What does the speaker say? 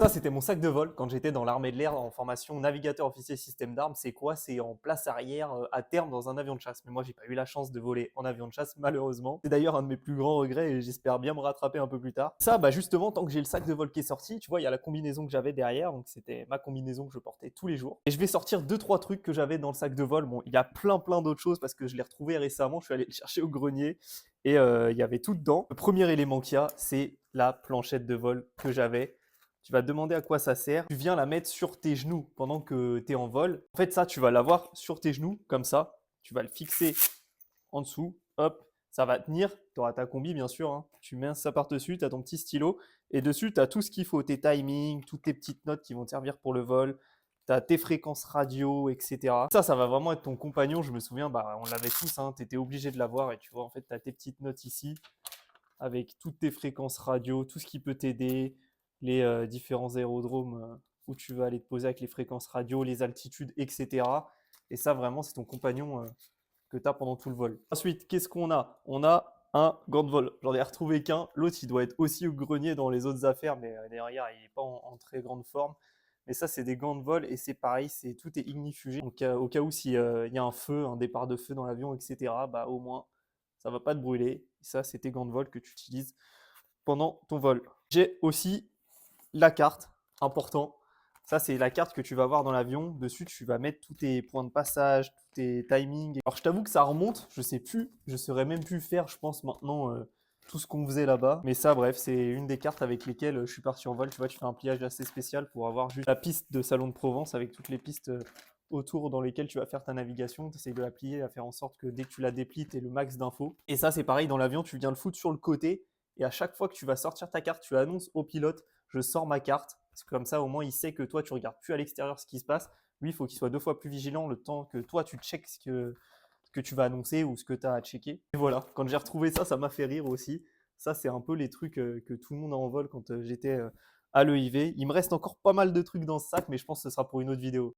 Ça, c'était mon sac de vol quand j'étais dans l'armée de l'air en formation navigateur officier système d'armes. C'est quoi? C'est en place arrière à terme dans un avion de chasse. Mais moi, j'ai pas eu la chance de voler en avion de chasse, malheureusement. C'est d'ailleurs un de mes plus grands regrets et j'espère bien me rattraper un peu plus tard. Ça, bah justement, tant que j'ai le sac de vol qui est sorti, tu vois, il y a la combinaison que j'avais derrière. Donc, c'était ma combinaison que je portais tous les jours. Et je vais sortir deux, trois trucs que j'avais dans le sac de vol. Bon, il y a plein d'autres choses parce que je l'ai retrouvé récemment. Je suis allé le chercher au grenier et il y avait tout dedans. Le premier élément qu'il y a, c'est la planchette de vol que j'avais. Tu vas te demander à quoi ça sert. Tu viens la mettre sur tes genoux pendant que tu es en vol. En fait, ça, tu vas l'avoir sur tes genoux, comme ça. Tu vas le fixer en dessous. Hop, ça va tenir. Tu auras ta combi, bien sûr, hein. Tu mets ça par-dessus, tu as ton petit stylo. Et dessus, tu as tout ce qu'il faut. Tes timings, toutes tes petites notes qui vont te servir pour le vol. Tu as tes fréquences radio, etc. Ça va vraiment être ton compagnon. Je me souviens, bah, on l'avait tous. Hein. Tu étais obligé de l'avoir. Et tu vois, en fait, tu as tes petites notes ici avec toutes tes fréquences radio, tout ce qui peut t'aider, les différents aérodromes où tu vas aller te poser avec les fréquences radio, les altitudes, etc. Et ça, vraiment, c'est ton compagnon que tu as pendant tout le vol. Ensuite, qu'est-ce qu'on a? On a un gant de vol. J'en ai retrouvé qu'un. L'autre, il doit être aussi au grenier dans les autres affaires, mais derrière, il n'est pas en très grande forme. Mais ça, c'est des gants de vol et c'est pareil, tout est ignifugé. Donc, au cas où s'il y a un feu, un départ de feu dans l'avion, etc., bah, au moins, ça va pas te brûler. Et ça, c'est tes gants de vol que tu utilises pendant ton vol. J'ai aussi la carte, important. Ça, c'est la carte que tu vas voir dans l'avion. Dessus, tu vas mettre tous tes points de passage, tous tes timings. Alors, je t'avoue que ça remonte, je sais plus, je saurais même plus faire, je pense, maintenant, tout ce qu'on faisait là-bas. Mais ça, bref, c'est une des cartes avec lesquelles je suis parti en vol. Tu vois, tu fais un pliage assez spécial pour avoir juste la piste de Salon de Provence avec toutes les pistes autour dans lesquelles tu vas faire ta navigation. Tu essayes de la plier, à faire en sorte que dès que tu la déplies, tu aies le max d'infos. Et ça, c'est pareil dans l'avion, tu viens le foutre sur le côté. Et à chaque fois que tu vas sortir ta carte, tu annonces au pilote, je sors ma carte. Parce que comme ça, au moins, il sait que toi, tu regardes plus à l'extérieur ce qui se passe. Lui, il faut qu'il soit deux fois plus vigilant le temps que toi, tu checkes ce que tu vas annoncer ou ce que tu as à checker. Et voilà, quand j'ai retrouvé ça, ça m'a fait rire aussi. Ça, c'est un peu les trucs que tout le monde a en vol quand j'étais à l'EIV. Il me reste encore pas mal de trucs dans ce sac, mais je pense que ce sera pour une autre vidéo.